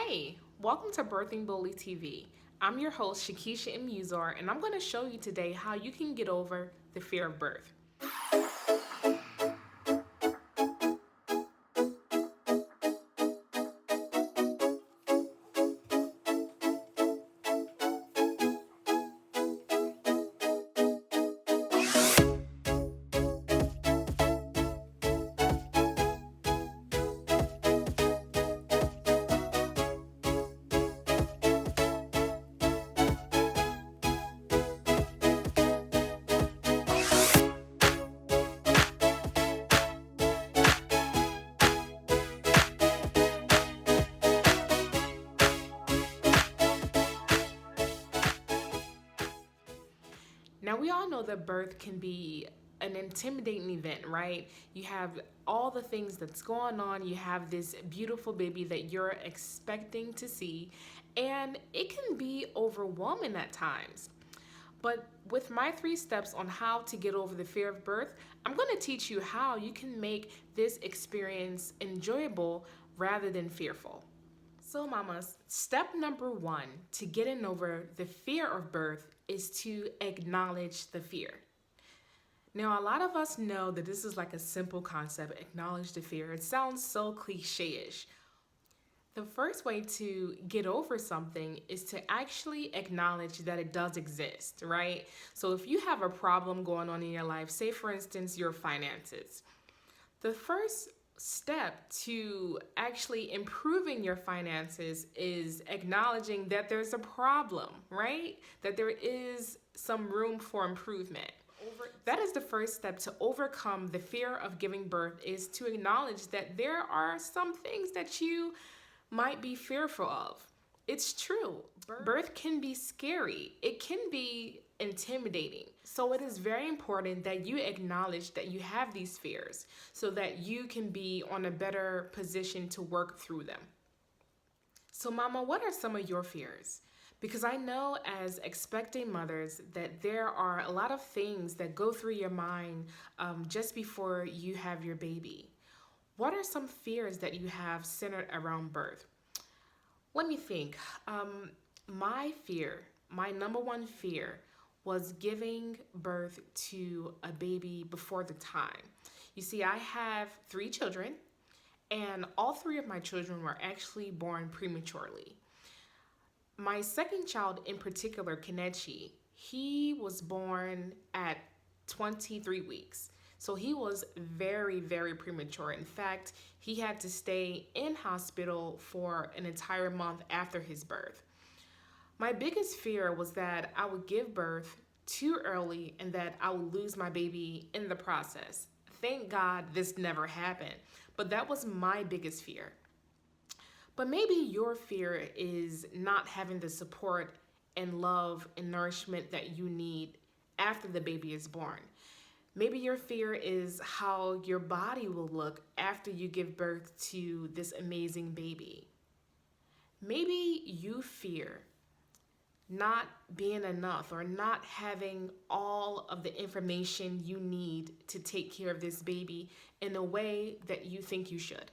Hey, welcome to Birthing Bully TV. I'm your host, Shakisha M. Muzar, and I'm going to show you today how you can get over the fear of birth. Now, we all know that birth can be an intimidating event, right? You have all the things that's going on. You have this beautiful baby that you're expecting to see, and it can be overwhelming at times. But with my 3 steps on how to get over the fear of birth, I'm going to teach you how you can make this experience enjoyable rather than fearful. So, mamas, step number 1 to getting over the fear of birth is to acknowledge the fear. Now, a lot of us know that this is like a simple concept, acknowledge the fear. It sounds so cliche ish. The first way to get over something is to actually acknowledge that it does exist, right? So, if you have a problem going on in your life, say for instance, your finances, the first step to actually improving your finances is acknowledging that there's a problem, right? That there is some room for improvement. That is the first step to overcome the fear of giving birth, is to acknowledge that there are some things that you might be fearful of. It's true. Birth can be scary. It can be intimidating. So it is very important that you acknowledge that you have these fears so that you can be on a better position to work through them. So, Mama, what are some of your fears? Because I know as expecting mothers that there are a lot of things that go through your mind just before you have your baby. What are some fears that you have centered around birth? Let me think. My fear, my number one fear, was giving birth to a baby before the time. You see, I have 3 children, and all 3 of my children were actually born prematurely. My second child in particular, Kenechi, he was born at 23 weeks. So he was very, very premature. In fact, he had to stay in hospital for an entire month after his birth. My biggest fear was that I would give birth too early and that I would lose my baby in the process. Thank God this never happened, but that was my biggest fear. But maybe your fear is not having the support and love and nourishment that you need after the baby is born. Maybe your fear is how your body will look after you give birth to this amazing baby. Maybe you fear not being enough or not having all of the information you need to take care of this baby in a way that you think you should.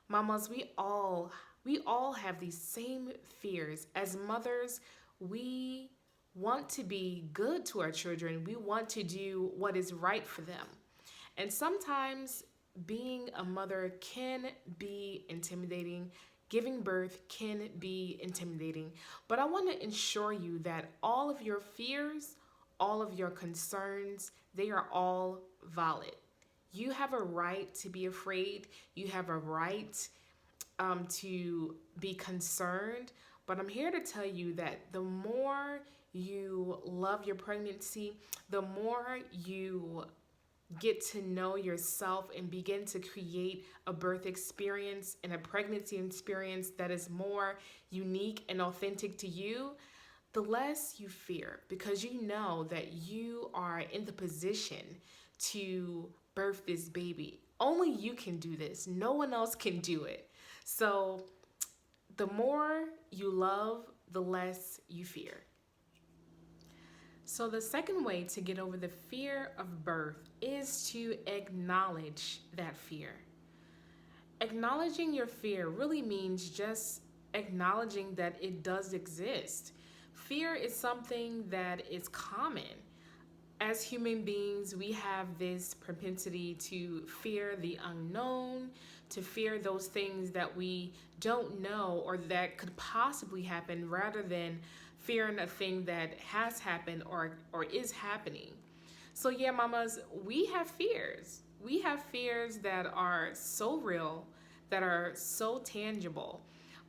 Mamas, we all have these same fears. As mothers, we want to be good to our children. We want to do what is right for them. And sometimes being a mother can be intimidating. Giving birth can be intimidating. But I want to ensure you that all of your fears, all of your concerns, they are all valid. You have a right to be afraid. You have a right to be concerned. But I'm here to tell you that the more you love your pregnancy, the more you get to know yourself and begin to create a birth experience and a pregnancy experience that is more unique and authentic to you, the less you fear, because you know that you are in the position to birth this baby. Only you can do this. No one else can do it. So the more you love, the less you fear. So the second way to get over the fear of birth is to acknowledge that fear. Acknowledging your fear really means just acknowledging that it does exist. Fear is something that is common. As human beings, we have this propensity to fear the unknown, to fear those things that we don't know or that could possibly happen rather than fearing a thing that has happened or is happening. So, yeah, mamas, we have fears. We have fears that are so real, that are so tangible.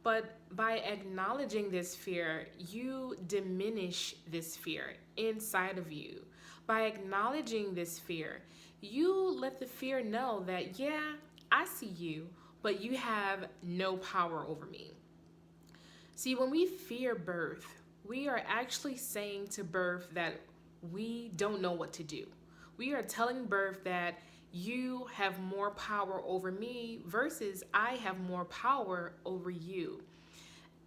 But by acknowledging this fear, you diminish this fear inside of you. By acknowledging this fear, you let the fear know that, yeah, I see you, but you have no power over me. See, when we fear birth, we are actually saying to birth that we don't know what to do. We are telling birth that you have more power over me versus I have more power over you.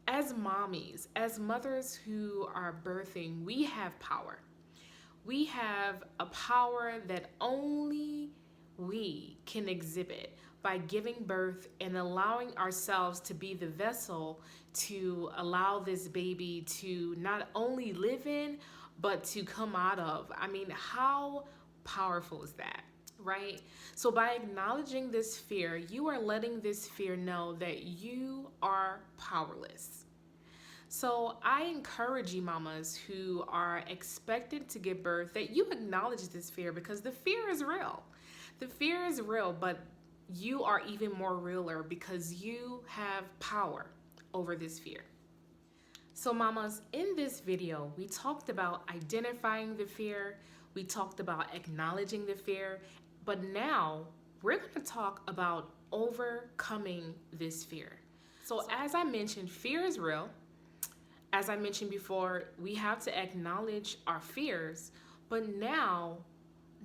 As mommies, as mothers who are birthing, we have power. We have a power that only we can exhibit by giving birth and allowing ourselves to be the vessel to allow this baby to not only live in, but to come out of. I mean, how powerful is that? Right? So, by acknowledging this fear, you are letting this fear know that you are powerless. So I encourage you, mamas who are expected to give birth, that you acknowledge this fear because the fear is real. The fear is real, but you are even more realer because you have power over this fear. So, mamas, in this video, we talked about identifying the fear, we talked about acknowledging the fear, but now we're going to talk about overcoming this fear. So, as I mentioned, fear is real. As I mentioned before, we have to acknowledge our fears, but now,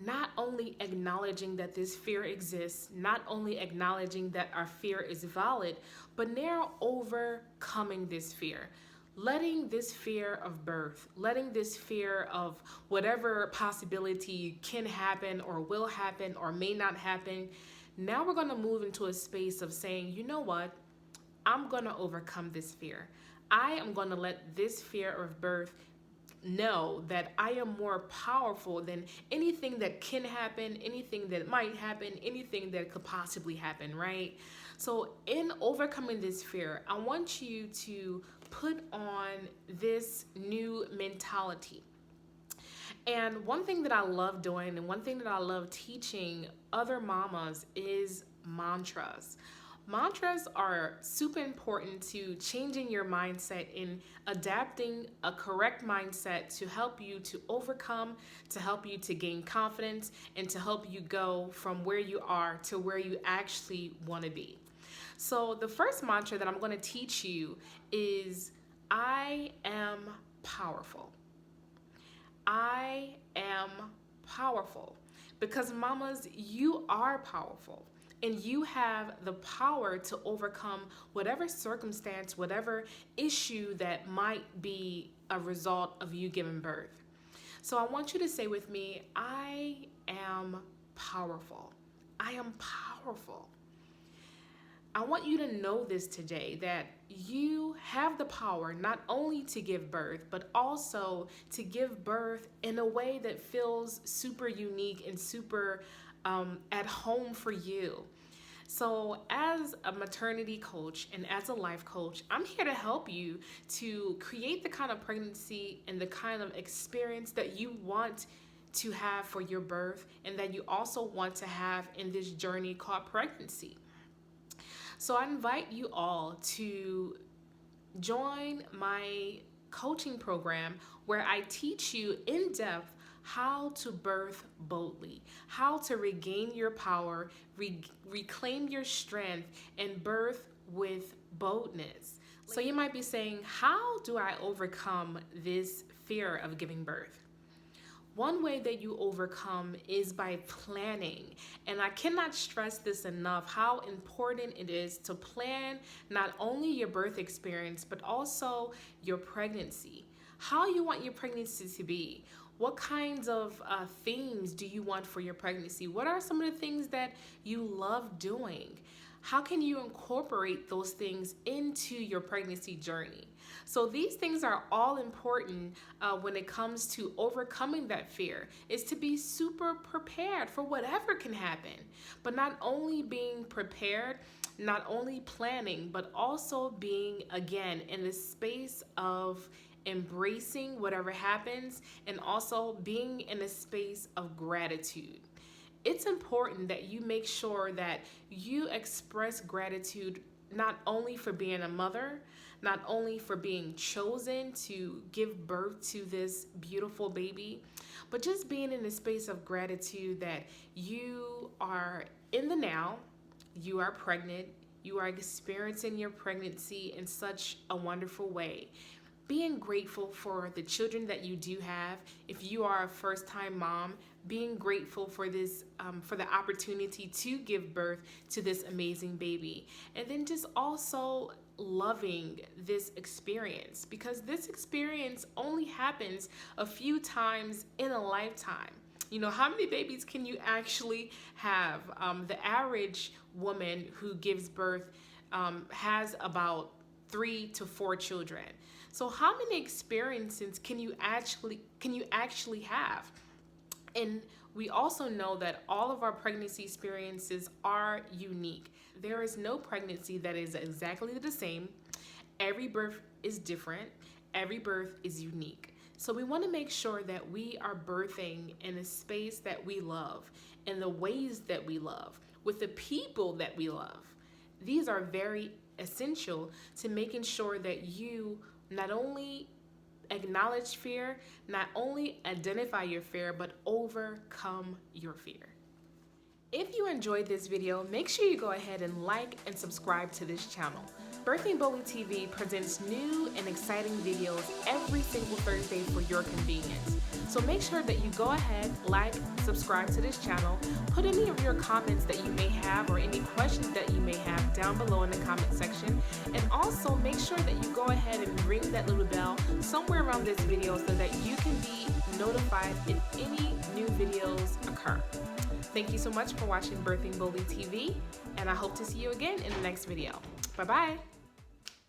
not only acknowledging that this fear exists, not only acknowledging that our fear is valid, but now overcoming this fear. Letting this fear of birth, letting this fear of whatever possibility can happen or will happen or may not happen. Now we're going to move into a space of saying, you know what? I'm going to overcome this fear. I am going to let this fear of birth know that I am more powerful than anything that can happen, anything that might happen, anything that could possibly happen, right? So, in overcoming this fear, I want you to put on this new mentality. And one thing that I love doing and one thing that I love teaching other mamas is mantras. Mantras are super important to changing your mindset and adapting a correct mindset to help you to overcome, to help you to gain confidence, and to help you go from where you are to where you actually want to be. So, the first mantra that I'm going to teach you is I am powerful. I am powerful. Because, mamas, you are powerful. And you have the power to overcome whatever circumstance, whatever issue that might be a result of you giving birth. So I want you to say with me, I am powerful. I am powerful. I want you to know this today, that you have the power not only to give birth, but also to give birth in a way that feels super unique and super at home for you. So, as a maternity coach and as a life coach, I'm here to help you to create the kind of pregnancy and the kind of experience that you want to have for your birth and that you also want to have in this journey called pregnancy. So, I invite you all to join my coaching program where I teach you in depth how to birth boldly, how to regain your power, reclaim your strength, and birth with boldness. So you might be saying, how do I overcome this fear of giving birth? One way that you overcome is by planning. And I cannot stress this enough, how important it is to plan not only your birth experience, but also your pregnancy. How you want your pregnancy to be. What kinds of themes do you want for your pregnancy? What are some of the things that you love doing? how can you incorporate those things into your pregnancy journey? So these things are all important when it comes to overcoming that fear, is to be super prepared for whatever can happen. But not only being prepared, not only planning, but also being, again, in the space of embracing whatever happens, and also being in a space of gratitude. It's important that you make sure that you express gratitude not only for being a mother, not only for being chosen to give birth to this beautiful baby, but just being in a space of gratitude that you are in the now, you are pregnant, you are experiencing your pregnancy in such a wonderful way. Being grateful for the children that you do have. If you are a first-time mom, being grateful for this, for the opportunity to give birth to this amazing baby, and then just also loving this experience, because this experience only happens a few times in a lifetime. You know, how many babies can you actually have? The average woman who gives birth has about 3 to 4 children. So how many experiences can you actually have? And we also know that all of our pregnancy experiences are unique. There is no pregnancy that is exactly the same. Every birth is different. Every birth is unique. So we want to make sure that we are birthing in a space that we love, in the ways that we love, with the people that we love. These are very essential to making sure that you not only acknowledge fear, not only identify your fear, but overcome your fear. If you enjoyed this video, make sure you go ahead and like and subscribe to this channel. Birthing Boldly TV presents new and exciting videos every single Thursday for your convenience. So make sure that you go ahead, like, subscribe to this channel, put any of your comments that you may have or any questions that you may have down below in the comment section, and also make sure that you go ahead and ring that little bell somewhere around this video so that you can be notified if any new videos occur. Thank you so much for watching Birthing Boldly TV, and I hope to see you again in the next video. Bye-bye.